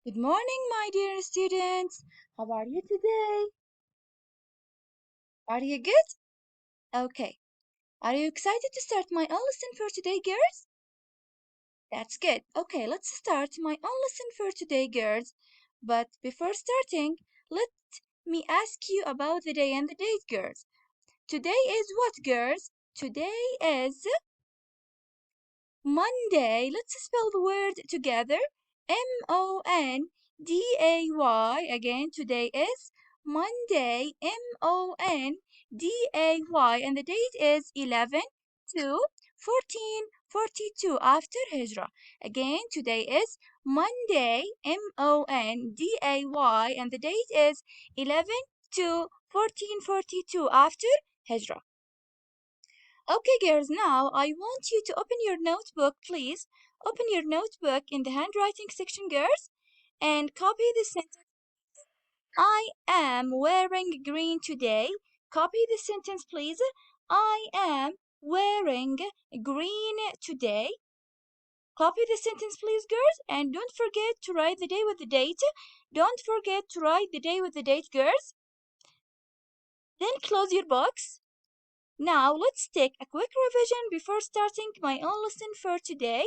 Good morning, my dear students. How are you today? Are you good? Okay. Are you excited to start my own lesson for today, girls? That's good. Okay, let's start my own lesson for today, girls. But before starting, let me ask you about the day and the date, girls. Today is what, girls? Today is Monday. Let's spell the word together. Monday. Again, today is Monday. Monday. And the date is 11 to 1442 after Hijrah. Again, today is Monday. Monday. And the date is 11 to 1442 after Hijrah. Okay, girls, now I want you to open your notebook, please. Open your notebook in the handwriting section, girls, and copy the sentence. I am wearing green today. Copy the sentence, please. I am wearing green today. Copy the sentence, please, girls, and don't forget to write the day with the date. Don't forget to write the day with the date, girls. Then close your box. Now, let's take a quick revision before starting my own lesson for today.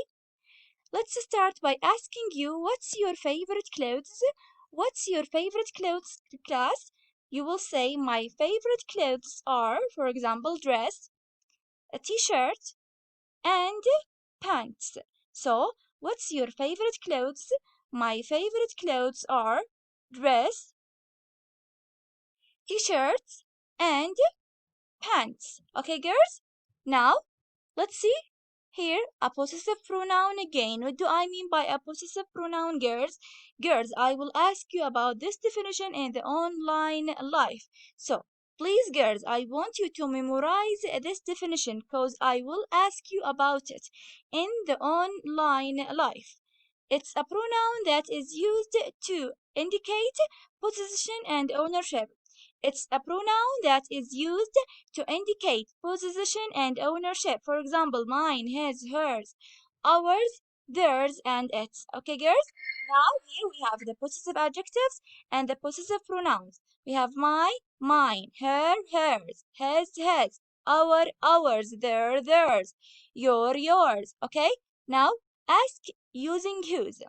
Let's start by asking you, what's your favorite clothes? What's your favorite clothes, class? You will say, my favorite clothes are, for example, dress, a t-shirt, and pants. So, what's your favorite clothes? My favorite clothes are dress, t-shirts, and pants. Okay, girls? Now, let's see. Here, a possessive pronoun again. What do I mean by a possessive pronoun, girls? Girls, I will ask you about this definition in the online life. So, please, girls, I want you to memorize this definition because I will ask you about it in the online life. It's a pronoun that is used to indicate possession and ownership. It's a pronoun that is used to indicate possession and ownership. For example, mine, his, hers, ours, theirs, and its. Okay, girls? Now here we have the possessive adjectives and the possessive pronouns. We have my, mine, her, hers, his, our, ours, their, theirs, your, yours. Okay? Now ask using whose.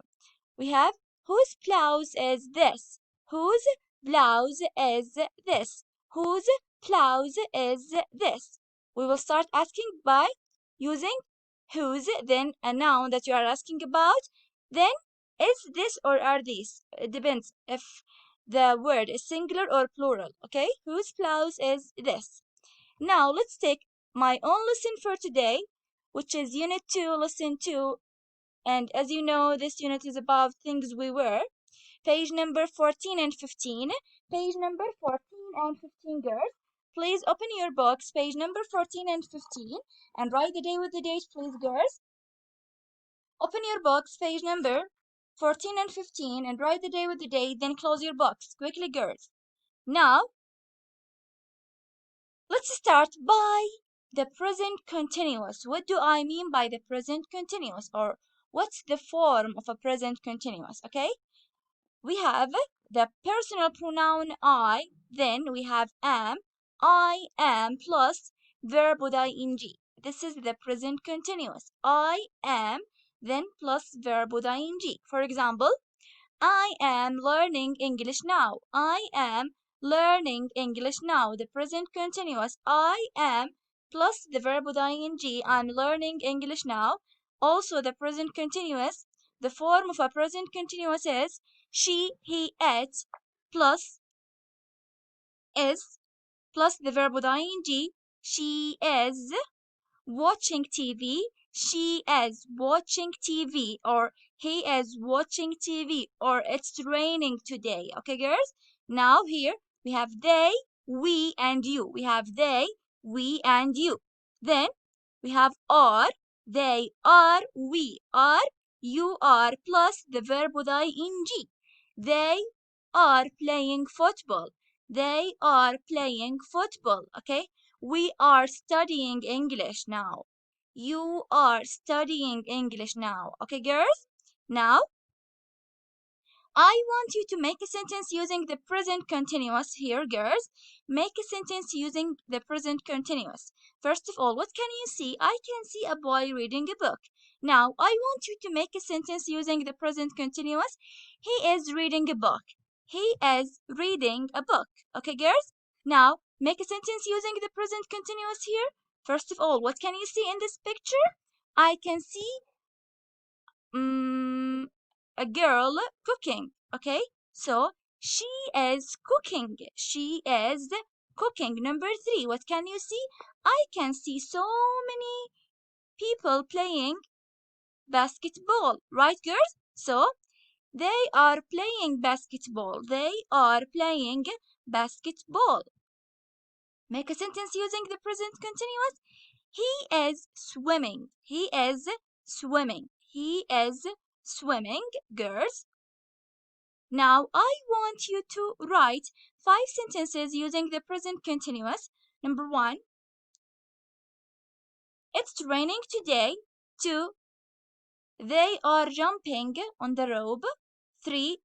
We have whose blouse is this? Whose blouse is this? Whose blouse is this? We will start asking by using whose, then a noun that you are asking about, then is this or are these. It depends if the word is singular or plural. Okay, whose blouse is this? Now let's take my own lesson for today, which is Unit 2, Lesson 2. And as you know, this unit is about things we wear. Page number 14 and 15. Page number 14 and 15, girls. Please open your books, page number 14 and 15, and write the day with the date, please, girls. Open your books, page number 14 and 15, and write the day with the date, then close your books. Quickly, girls. Now, let's start by the present continuous. What do I mean by the present continuous? Or what's the form of a present continuous? Okay? We have the personal pronoun I, then we have am, I am plus verb with ing. This is the present continuous. I am, then plus verb with ing. For example, I am learning English now. I am learning English now. The present continuous. I am plus the verb with ing. I'm learning English now. Also, the present continuous. The form of a present continuous is she, he, it plus is plus the verb with ing. She is watching TV. She is watching TV, or he is watching TV, or it's raining today. Okay, girls? Now here we have they, we, and you. We have they, we, and you. Then we have are, they are, we are, you are, plus the verb with ing. They are playing football. They are playing football. Okay? We are studying English now. You are studying English now. Okay, girls? Now, I want you to make a sentence using the present continuous here, girls. Make a sentence using the present continuous. First of all, what can you see? I can see a boy reading a book. Now, I want you to make a sentence using the present continuous. He is reading a book. He is reading a book. Okay, girls? Now, make a sentence using the present continuous here. First of all, what can you see in this picture? I can see mm, a girl cooking. Okay, so she is cooking. She is cooking. Number three, what can you see? I can see so many people playing basketball, right, girls? So they are playing basketball. They are playing basketball. Make a sentence using the present continuous. He is swimming. He is swimming. He is swimming, girls. Now I want you to write 5 sentences using the present continuous. Number one, it's raining today. Two, they are jumping on the rope. Three,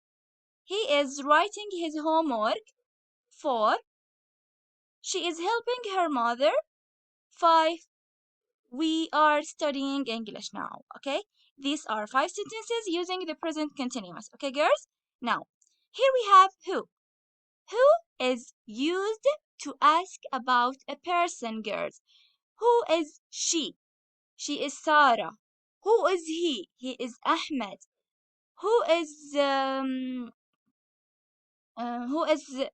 he is writing his homework. Four, she is helping her mother. Five, we are studying English now. Okay, these are 5 sentences using the present continuous. Okay, girls? Now, here we have who. Who is used to ask about a person, girls. Who is she? She is Sarah. Who is he? He is Ahmed. Who is who is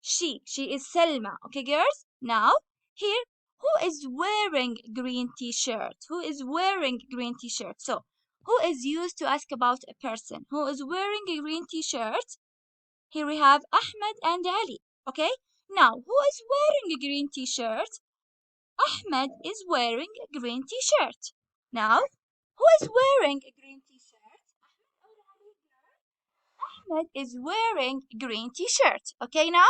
she? She is Selma. Okay, girls? Now, here, who is wearing green t-shirt? Who is wearing green t-shirt? So, who is used to ask about a person? Who is wearing a green t-shirt? Here we have Ahmed and Ali. Okay? Now, who is wearing a green t-shirt? Ahmed is wearing a green t-shirt. Now, who is wearing a green t-shirt? Ahmed is wearing a green t-shirt. Okay, now?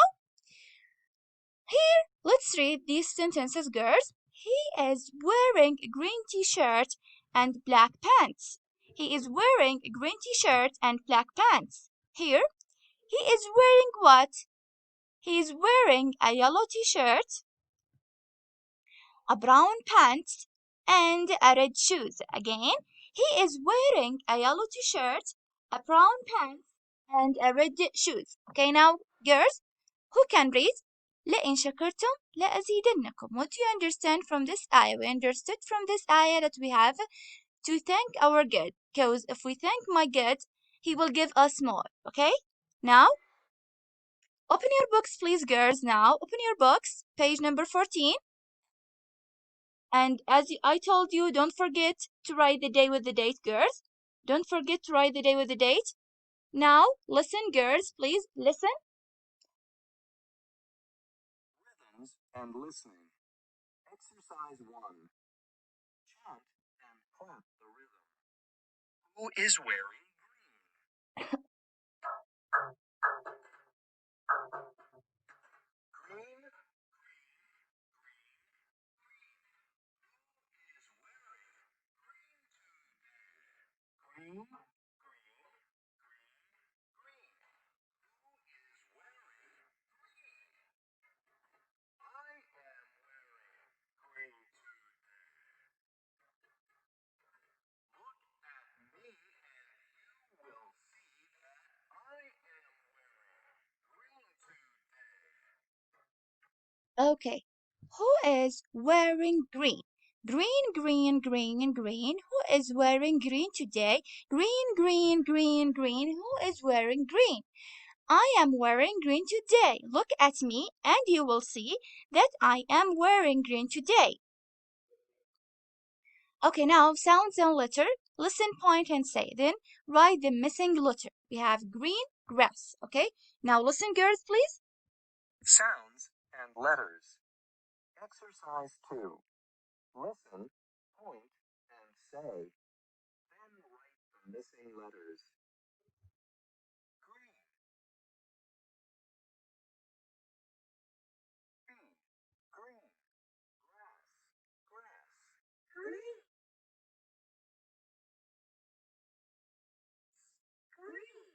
Here, let's read these sentences, girls. He is wearing a green t-shirt and black pants. He is wearing a green t-shirt and black pants. Here, he is wearing what? He is wearing a yellow t-shirt, a brown pants, and a red shoes. Again, he is wearing a yellow t-shirt, a brown pants, and a red shoes. Okay, now, girls, who can read? لئن شكرتم لأزيدنكم. What do you understand from this ayah? We understood from this ayah that we have to thank our God. Because if we thank my God, He will give us more. Okay? Now, open your books, please, girls. Now, open your books, page number 14. And as I told you, don't forget to write the day with the date, girls. Don't forget to write the day with the date. Now, listen, girls, please listen. Rhythms and listening. Exercise 1. Chant and clap the rhythm. Who is wearing green? Green, green, green, green. Who is wearing green? I am wearing green today. Look at me and you will see that I am wearing green today. Okay. Who is wearing green? Green, green, green, green. Who is wearing green today? Green, green, green, green. Who is wearing green? I am wearing green today. Look at me and you will see that I am wearing green today. Okay, now sounds and letter. Listen, point, and say. Then write the missing letter. We have green, grass. Okay, now listen, girls, please. Sounds and letters. Exercise 2. Listen, point, and say. Then write the missing letters. Green, green, green, grass, grass, green, green.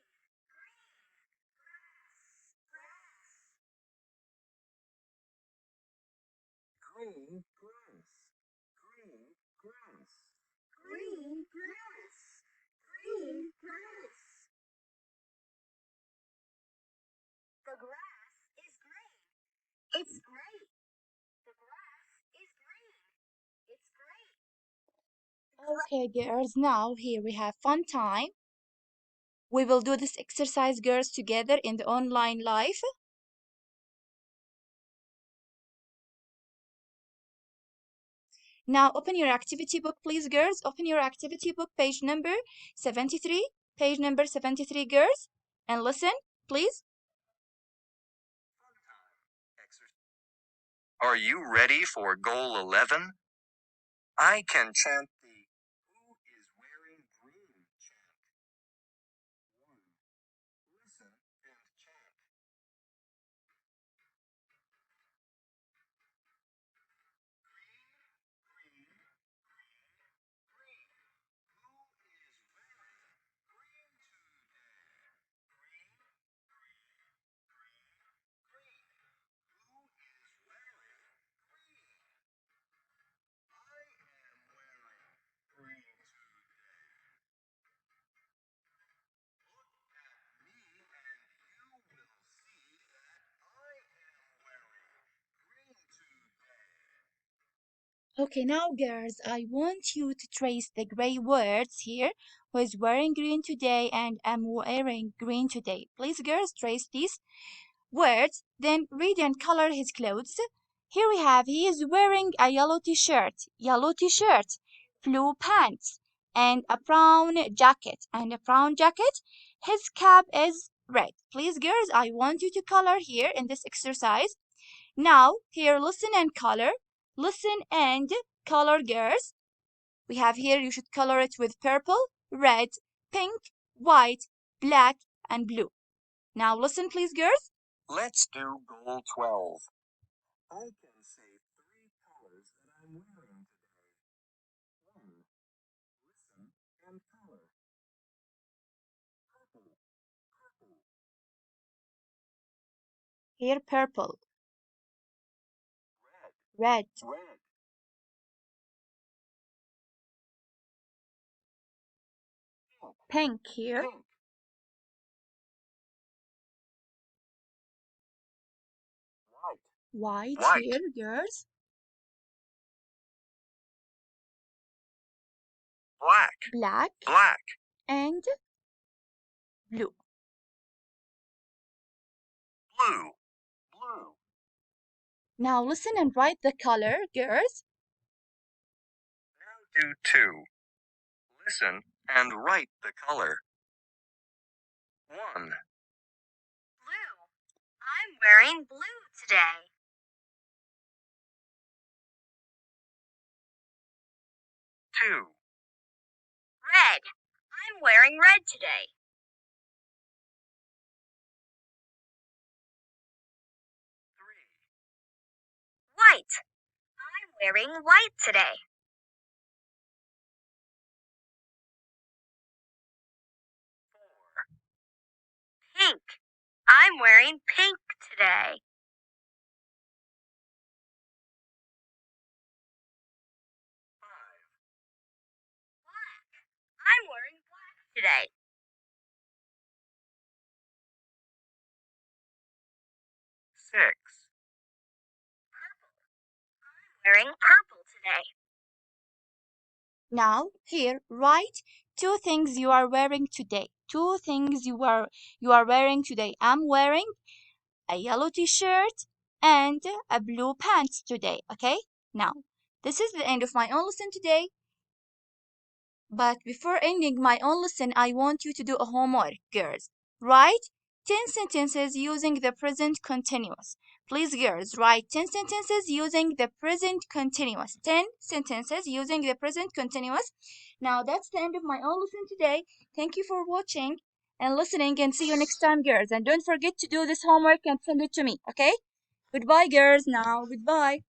Green grass. Green grass. Green grass. Green grass. The grass is green. It's great. The grass is green. It's great. Okay, girls, now here we have fun time. We will do this exercise, girls, together in the online live. Now open your activity book, please, girls. Open your activity book, page number 73. Page number 73, girls. And listen, please. Are you ready for goal 11? I can chant the "Who is wearing green" chant. 1. Listen and chant. Green, green, green, green. Who is wearing green today? Green, green, green, green. Who is wearing green? I am wearing green today. Look at me and you will see that I am wearing green today. Okay, now, girls, I want you to trace the gray words here. Who is wearing green today and am wearing green today. Please, girls, trace these words, then read and color his clothes. Here we have, he is wearing a yellow t-shirt, blue pants, and a brown jacket, His cap is red. Please, girls, I want you to color here in this exercise. Now, here, listen and color. Listen and color, girls. We have here, you should color it with purple, red, pink, white, black, and blue. Now, listen, please, girls. Let's do goal 12. I can say 3 colors that I'm wearing today. 1. Listen and color. Purple, purple. Here, purple, Red, red, red. pink here, Pink, white, white White. here, girls, black, black, black. and blue. Blue, blue. Now, listen and write the color, girls. Now do 2. Listen and write the color. 1. Blue. I'm wearing blue today. 2. Red. I'm wearing red today. 3. White. I'm wearing white today. 4. Pink. I'm wearing pink today. 5. Black. I'm wearing black today. 6. Purple. I'm wearing purple today. Now, here, write 2 things you are wearing today. 2 things you are wearing today. I'm wearing a yellow t-shirt and a blue pants today. Okay? Now, this is the end of my own lesson today. But before ending my own lesson, I want you to do a homework, girls. Write 10 sentences using the present continuous. Please, girls, write 10 sentences using the present continuous. 10 sentences using the present continuous. Now, that's the end of my own lesson today. Thank you for watching and listening, and see you next time, girls. And don't forget to do this homework and send it to me, okay? Goodbye, girls. Now, goodbye.